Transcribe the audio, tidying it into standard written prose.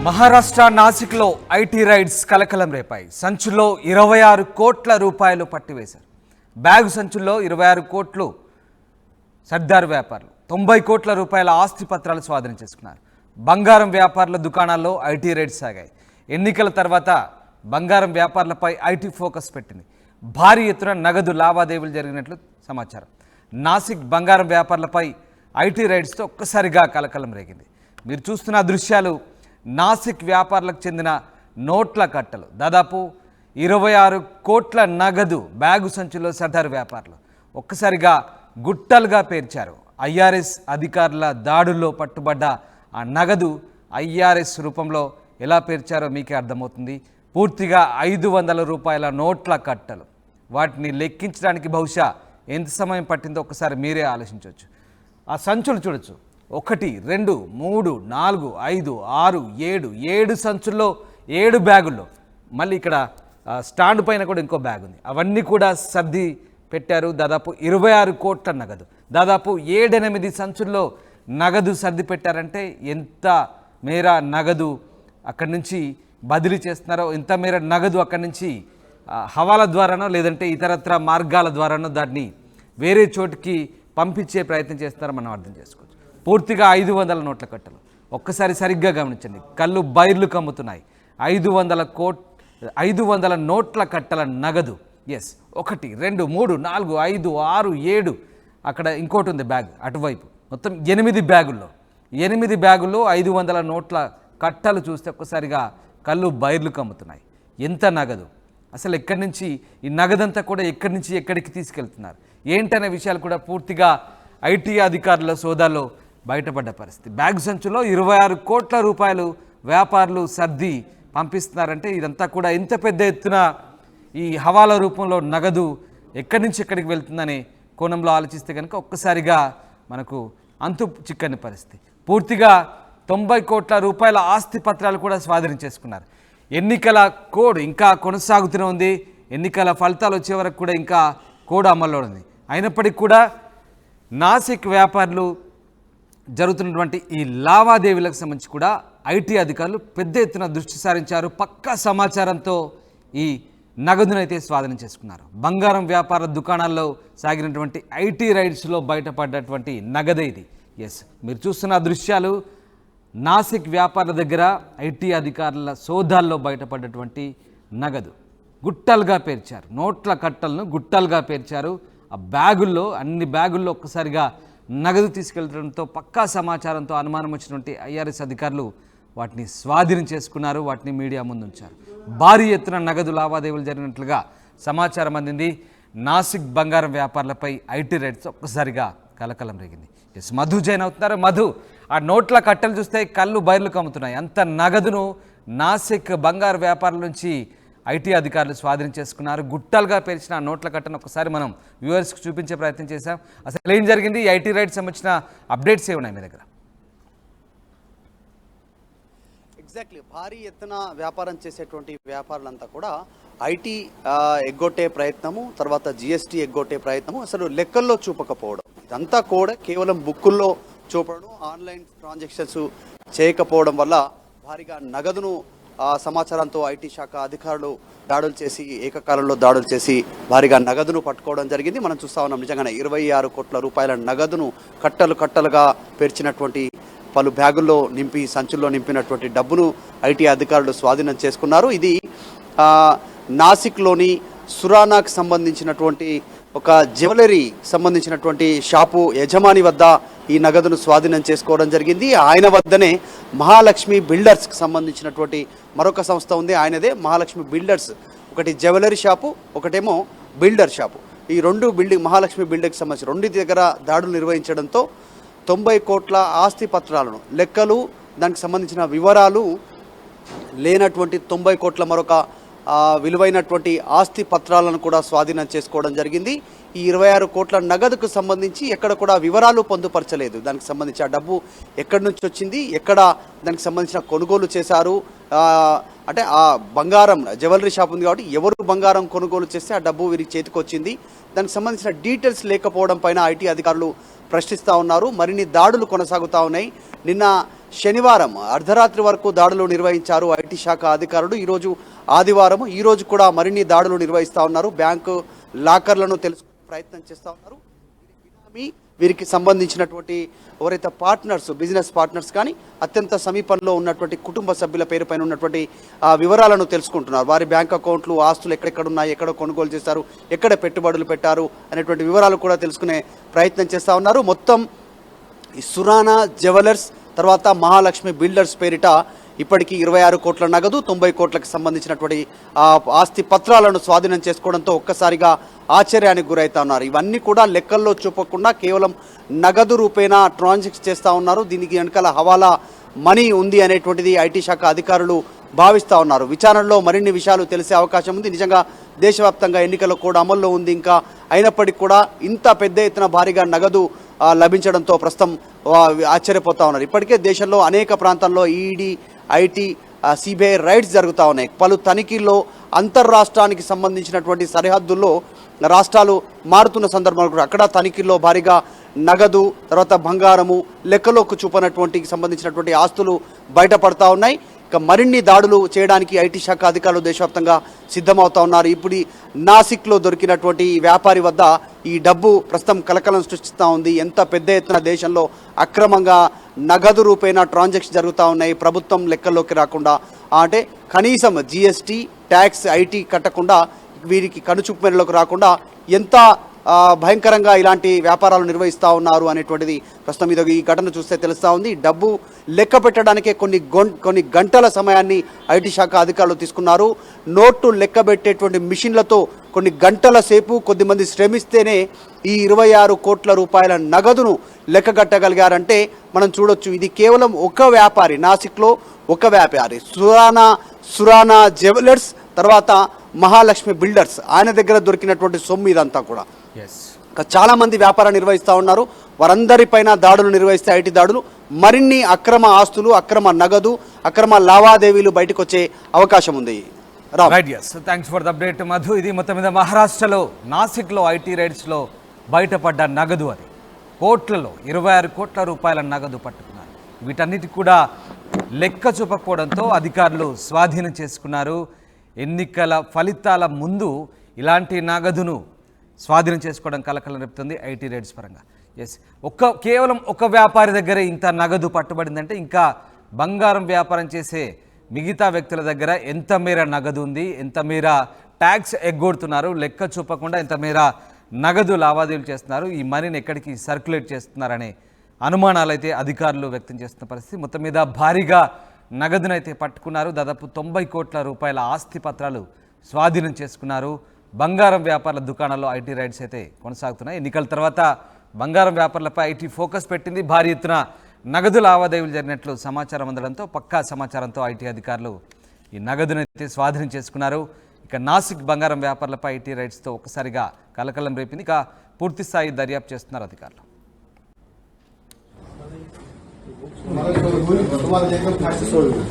Maharashtra నాసిక్లో IT rides కలకలం రేపాయి. సంచుల్లో 26 కోట్ల రూపాయలు పట్టివేశారు. బ్యాగు సంచుల్లో 26 కోట్లు సర్దార్ వ్యాపారులు 90 కోట్ల రూపాయల ఆస్తి పత్రాలు స్వాధీనం చేసుకున్నారు. బంగారం వ్యాపారుల దుకాణాల్లో ఐటీ రైడ్స్ సాగాయి. ఎన్నికల తర్వాత బంగారం వ్యాపారులపై ఐటీ ఫోకస్ పెట్టింది. భారీ ఎత్తున నగదు లావాదేవీలు జరిగినట్లు సమాచారం. నాసిక్ బంగారం వ్యాపారులపై ఐటీ రైడ్స్తో ఒక్కసారిగా కలకలం రేగింది. మీరు చూస్తున్న దృశ్యాలు నాసిక్ వ్యాపారులకు చెందిన నోట్ల కట్టలు. దాదాపు 26 కోట్ల నగదు బ్యాగు సంచుల్లో సర్దార్ వ్యాపారులు ఒక్కసారిగా గుట్టలుగా పేర్చారు. ఐఆర్ఎస్ అధికారుల దాడుల్లో పట్టుబడ్డ ఆ నగదు ఐఆర్ఎస్ రూపంలో ఎలా పేర్చారో మీకే అర్థమవుతుంది. పూర్తిగా 500 రూపాయల నోట్ల కట్టలు. వాటిని లెక్కించడానికి బహుశా ఎంత సమయం పట్టిందో ఒక్కసారి మీరే ఆలోచించవచ్చు. ఆ సంచులు చూడొచ్చు. 1, 2, 3, 4, 5, 6, 7 సంచుల్లో 7 బ్యాగుల్లో. మళ్ళీ ఇక్కడ స్టాండ్ పైన కూడా ఇంకో బ్యాగ్ ఉంది. అవన్నీ కూడా సర్ది పెట్టారు. దాదాపు 26 కోట్ల నగదు. దాదాపు 7-8 సంచుల్లో నగదు సర్ది పెట్టారంటే ఎంత మేర నగదు అక్కడి నుంచి బదిలీ చేస్తున్నారో, ఎంత మేర నగదు అక్కడి నుంచి హవాలా ద్వారానో లేదంటే ఇతరత్ర మార్గాల ద్వారానో దాన్ని వేరే చోటుకి పంపించే ప్రయత్నం చేస్తున్నారో మనం అర్థం చేసుకోవచ్చు. పూర్తిగా 500 నోట్ల కట్టలు. ఒక్కసారి సరిగ్గా గమనించండి, కళ్ళు బైర్లు కమ్ముతున్నాయి. 500 నోట్ల కట్టల నగదు. ఎస్, 1, 2, 3, 4, 5, 6, 7. అక్కడ ఇంకోటి ఉంది బ్యాగ్ అటువైపు. మొత్తం 8 బ్యాగుల్లో 500 నోట్ల కట్టలు చూస్తే ఒక్కసారిగా కళ్ళు బైర్లు కమ్ముతున్నాయి. ఎంత నగదు! అసలు ఎక్కడి నుంచి ఈ నగదంతా కూడా ఎక్కడి నుంచి ఎక్కడికి తీసుకెళ్తున్నారు ఏంటనే విషయాలు కూడా పూర్తిగా ఐటీ అధికారుల సోదాలో బయటపడ్డ పరిస్థితి. బ్యాగ్ సంచులో 26 కోట్ల రూపాయలు వ్యాపారులు సర్ది పంపిస్తున్నారంటే ఇదంతా కూడా ఇంత పెద్ద ఎత్తున ఈ హవాలా రూపంలో నగదు ఎక్కడి నుంచి ఎక్కడికి వెళ్తుందనే కోణంలో ఆలోచిస్తే కనుక ఒక్కసారిగా మనకు అంతు చిక్కని పరిస్థితి. పూర్తిగా 90 కోట్ల రూపాయల ఆస్తి పత్రాలు కూడా స్వాధీనం చేసుకున్నారు. ఎన్నికల కోడ్ ఇంకా కొనసాగుతూనే ఉంది. ఎన్నికల ఫలితాలు వచ్చే వరకు కూడా ఇంకా కోడ్ అమల్లో ఉంది. అయినప్పటికీ కూడా నాసిక్ వ్యాపారులు జరుగుతున్నటువంటి ఈ లావాదేవీలకు సంబంధించి కూడా ఐటీ అధికారులు పెద్ద ఎత్తున దృష్టి సారించారు. పక్కా సమాచారంతో ఈ నగదునైతే స్వాధీనం చేసుకున్నారు. బంగారం వ్యాపార దుకాణాల్లో సాగినటువంటి ఐటీ రైడ్స్లో బయటపడ్డటువంటి నగదే ఇది. ఎస్, మీరు చూస్తున్న దృశ్యాలు నాసిక్ వ్యాపారుల దగ్గర ఐటీ అధికారుల సోదాల్లో బయటపడ్డటువంటి నగదు గుట్టలుగా పేర్చారు. నోట్ల కట్టలను గుట్టలుగా పేర్చారు. ఆ బ్యాగుల్లో అన్ని బ్యాగుల్లో ఒక్కసారిగా నగదు తీసుకెళ్లడంతో పక్కా సమాచారంతో అనుమానం వచ్చినటువంటి ఐఆర్ఎస్ అధికారులు వాటిని స్వాధీనం చేసుకున్నారు. వాటిని మీడియా ముందు ఉంచారు. భారీ ఎత్తున నగదు లావాదేవీలు జరిగినట్లుగా సమాచారం అందింది. నాసిక్ బంగారం వ్యాపారులపై ఐటీ రైడ్స్ ఒక్కసారిగా కలకలం రేగింది. ఎస్, మధు జైన్ అవుతున్నారు. మధు, ఆ నోట్ల కట్టలు చూస్తే కళ్ళు బయర్లు కమ్ముతున్నాయి. అంత నగదును నాసిక్ బంగారు వ్యాపారుల నుంచి ఐటీ అధికారులు స్వాధీనం చేసుకున్నారు. గుట్టలుగా పేర్చిన ఆ నోట్ల కట్టను ఒకసారి మనం వ్యూవర్స్కి చూపించే ప్రయత్నం చేశాం. అసలు ఏం జరిగింది, ఈ ఐటీ రైడ్ సంబంధించిన అప్డేట్స్ ఏమున్నాయి మీ దగ్గర? ఎగ్జాక్ట్లీ, భారీ ఎత్తున వ్యాపారం చేసేటువంటి వ్యాపారులంతా కూడా ఐటీ ఎగ్గొట్టే ప్రయత్నము, తర్వాత జిఎస్టీ ఎగ్గొట్టే ప్రయత్నము, అసలు లెక్కల్లో చూపకపోవడం, ఇదంతా కూడా కేవలం బుక్కుల్లో చూపడం, ఆన్లైన్ ట్రాన్సాక్షన్స్ చేయకపోవడం వల్ల భారీగా నగదును సమాచారంతో ఐటీ శాఖ అధికారులు దాడులు చేసి ఏకకాలంలో దాడులు చేసి భారీగా నగదును పట్టుకోవడం జరిగింది. మనం చూస్తా ఉన్నాం, నిజంగానే 26 కోట్ల రూపాయల నగదును కట్టలుగా పేర్చినటువంటి పలు బ్యాగుల్లో నింపి సంచుల్లో నింపినటువంటి డబ్బును ఐటీ అధికారులు స్వాధీనం చేసుకున్నారు. ఇది నాసిక్లోని సురానాకు సంబంధించినటువంటి ఒక జ్యువెలరీ సంబంధించినటువంటి షాపు యజమాని వద్ద ఈ నగదును స్వాధీనం చేసుకోవడం జరిగింది. ఆయన వద్దనే మహాలక్ష్మి బిల్డర్స్కి సంబంధించినటువంటి మరొక సంస్థ ఉంది. ఆయనదే మహాలక్ష్మి బిల్డర్స్. ఒకటి జ్యువెలరీ షాపు, ఒకటేమో బిల్డర్ షాపు. ఈ రెండు మహాలక్ష్మి బిల్డర్కి సంబంధించి రెండింటి దగ్గర దాడులు నిర్వహించడంతో 90 కోట్ల ఆస్తి పత్రాలను, లెక్కలు, దానికి సంబంధించిన వివరాలు లేనటువంటి 90 కోట్ల మరొక విలువైనటువంటి ఆస్తి పత్రాలను కూడా స్వాధీనం చేసుకోవడం జరిగింది. ఈ 26 కోట్ల నగదుకు సంబంధించి ఎక్కడ కూడా వివరాలు పొందుపరచలేదు. దానికి సంబంధించి ఆ డబ్బు ఎక్కడి నుంచి వచ్చింది, ఎక్కడ దానికి సంబంధించిన కొనుగోలు చేశారు, అంటే ఆ బంగారం జ్యువెలరీ షాప్ ఉంది కాబట్టి ఎవరు బంగారం కొనుగోలు చేస్తే ఆ డబ్బు వీరికి చేతికి వచ్చింది, దానికి సంబంధించిన డీటెయిల్స్ లేకపోవడం పైన ఐటీ అధికారులు ప్రశ్నిస్తూ ఉన్నారు. మరిన్ని దాడులు కొనసాగుతూ ఉన్నాయి. నిన్న శనివారం అర్ధరాత్రి వరకు దాడులు నిర్వహించారు ఐటీ శాఖ అధికారులు. ఈరోజు ఆదివారం, ఈరోజు కూడా మరిన్ని దాడులు నిర్వహిస్తూ ఉన్నారు. బ్యాంకు లాకర్లను తెలుసుకునే ప్రయత్నం చేస్తూ ఉన్నారు. వీరికి సంబంధించినటువంటి ఎవరైతే పార్ట్నర్స్, బిజినెస్ పార్ట్నర్స్ కానీ అత్యంత సమీపంలో ఉన్నటువంటి కుటుంబ సభ్యుల పేరుపైన ఉన్నటువంటి వివరాలను తెలుసుకుంటున్నారు. వారి బ్యాంక్ అకౌంట్లు, ఆస్తులు ఎక్కడెక్కడ ఉన్నాయి, ఎక్కడ కొనుగోలు చేశారు, ఎక్కడ పెట్టుబడులు పెట్టారు అనేటువంటి వివరాలు కూడా తెలుసుకునే ప్రయత్నం చేస్తూ ఉన్నారు. మొత్తం ఈ సురానా జ్యువెలర్స్ తర్వాత మహాలక్ష్మి బిల్డర్స్ పేరిట ఇప్పటికీ 26 కోట్ల నగదు, 90 కోట్లకు సంబంధించినటువంటి ఆస్తి పత్రాలను స్వాధీనం చేసుకోవడంతో ఒక్కసారిగా ఆశ్చర్యానికి గురవుతా ఉన్నారు. ఇవన్నీ కూడా లెక్కల్లో చూపకుండా కేవలం నగదు రూపేణా ట్రాన్సాక్షన్ చేస్తూ ఉన్నారు. దీనికి వెనకాల హవాలా మనీ ఉంది అనేటువంటిది ఐటీ శాఖ అధికారులు భావిస్తూ ఉన్నారు. విచారణలో మరిన్ని విషయాలు తెలిసే అవకాశం ఉంది. నిజంగా దేశవ్యాప్తంగా ఎన్నికల కోడ్ అమల్లో ఉంది. ఇంకా అయినప్పటికీ కూడా ఇంత పెద్ద ఎత్తున భారీగా నగదు లభించడంతో ప్రస్తుతం ఆశ్చర్యపోతా ఉన్నారు. ఇప్పటికే దేశంలో అనేక ప్రాంతాల్లో ఈడీ, ఐటీ, సిబిఐ రైడ్స్ జరుగుతూ ఉన్నాయి. పలు తనిఖీల్లో అంతర్రాష్ట్రానికి సంబంధించినటువంటి సరిహద్దుల్లో రాష్ట్రాలు మారుతున్న సందర్భంలో అక్కడ తనిఖీల్లో భారీగా నగదు, తర్వాత బంగారము, లెక్కలోకి చూపనటువంటి సంబంధించినటువంటి ఆస్తులు బయటపడతా ఉన్నాయి. ఇక మరిన్ని దాడులు చేయడానికి ఐటీ శాఖ అధికారులు దేశవ్యాప్తంగా సిద్ధమవుతా ఉన్నారు. ఇప్పుడు నాసిక్లో దొరికినటువంటి వ్యాపారి వద్ద ఈ డబ్బు ప్రస్తుతం కలకలం సృష్టిస్తూ ఉంది. ఎంత పెద్ద ఎత్తున దేశంలో అక్రమంగా నగదు రూపేణా ట్రాన్సాక్షన్ జరుగుతూ ఉన్నాయి, ప్రభుత్వం లెక్కల్లోకి రాకుండా. అంటే కనీసం జిఎస్టీ, ట్యాక్స్, ఐటీ కట్టకుండా వీరికి కనుచూపు మేరలోకి రాకుండా ఎంత భయంకరంగా ఇలాంటి వ్యాపారాలు నిర్వహిస్తూ ఉన్నారు అనేటువంటిది ప్రస్తుతం ఈ ఘటన చూస్తే తెలుస్తూ ఉంది. డబ్బు లెక్క పెట్టడానికే కొన్ని గంటల సమయాన్ని ఐటీ శాఖ అధికారులు తీసుకున్నారు. నోటు లెక్క పెట్టేటువంటి మిషన్లతో కొన్ని గంటల సేపు కొద్దిమంది శ్రమిస్తేనే ఈ 26 కోట్ల రూపాయల నగదును లెక్క కట్టగలిగారంటే మనం చూడొచ్చు. ఇది కేవలం ఒక వ్యాపారి, నాసిక్లో ఒక వ్యాపారి, సురానా జ్యువెలర్స్ తర్వాత మహాలక్ష్మి బిల్డర్స్, ఆయన దగ్గర దొరికినటువంటి సొమ్ము ఇదంతా కూడా. చాలా మంది వ్యాపారం నిర్వహిస్తూ ఉన్నారు. వారందరిపైన దాడులు నిర్వహిస్తే ఐటీ దాడులు మరిన్ని అక్రమ ఆస్తులు, అక్రమ నగదు, అక్రమ లావాదేవీలు బయటకు వచ్చే అవకాశం ఉంది. Thanks for the update Madhu. ఇది మొత్తం మీద మహారాష్ట్రలో నాసిక్లో ఐటీ రైడ్స్లో బయటపడ్డ నగదు. అది కోట్లలో 26 కోట్ల రూపాయల నగదు పట్టుకున్నారు. వీటన్నిటి కూడా లెక్క చూపకపోవడంతో అధికారులు స్వాధీనం చేసుకున్నారు. ఎన్నికల ఫలితాల ముందు ఇలాంటి నగదును స్వాధీనం చేసుకోవడం కలకలం రేపుతుంది ఐటీ రైడ్స్ పరంగా. కేవలం ఒక వ్యాపారి దగ్గర ఇంత నగదు పట్టుబడిందంటే ఇంకా బంగారం వ్యాపారం చేసే మిగతా వ్యక్తుల దగ్గర ఎంత మేర నగదు ఉంది, ఎంత మేర ట్యాక్స్ ఎగ్గొడుతున్నారు, లెక్క చూపకుండా ఎంత మేర నగదు లావాదేవీలు చేస్తున్నారు, ఈ మనీని ఎక్కడికి సర్క్యులేట్ చేస్తున్నారనే అనుమానాలు అయితే అధికారులు వ్యక్తం చేస్తున్న పరిస్థితి. మొత్తం మీద భారీగా నగదునైతే పట్టుకున్నారు. దాదాపు 90 కోట్ల రూపాయల ఆస్తి పత్రాలు స్వాధీనం చేసుకున్నారు. బంగారం వ్యాపారుల దుకాణాల్లో ఐటీ రైడ్స్ అయితే కొనసాగుతున్నాయి. ఎన్నికల తర్వాత బంగారం వ్యాపారులపై ఐటీ ఫోకస్ పెట్టింది. భారీ ఎత్తున నగదు లావాదేవీలు జరిగినట్లు సమాచారం అందడంతో, పక్కా సమాచారంతో ఐటీ అధికారులు ఈ నగదునైతే స్వాధీనం చేసుకున్నారు. ఇక నాసిక్ బంగారం వ్యాపారులపై ఐటీ రైడ్స్తో ఒక్కసారిగా కలకలం రేపింది. ఇక పూర్తి స్థాయి దర్యాప్తు చేస్తున్నారు అధికారులు. तुम्हाला एकदम फास्ट सोडलं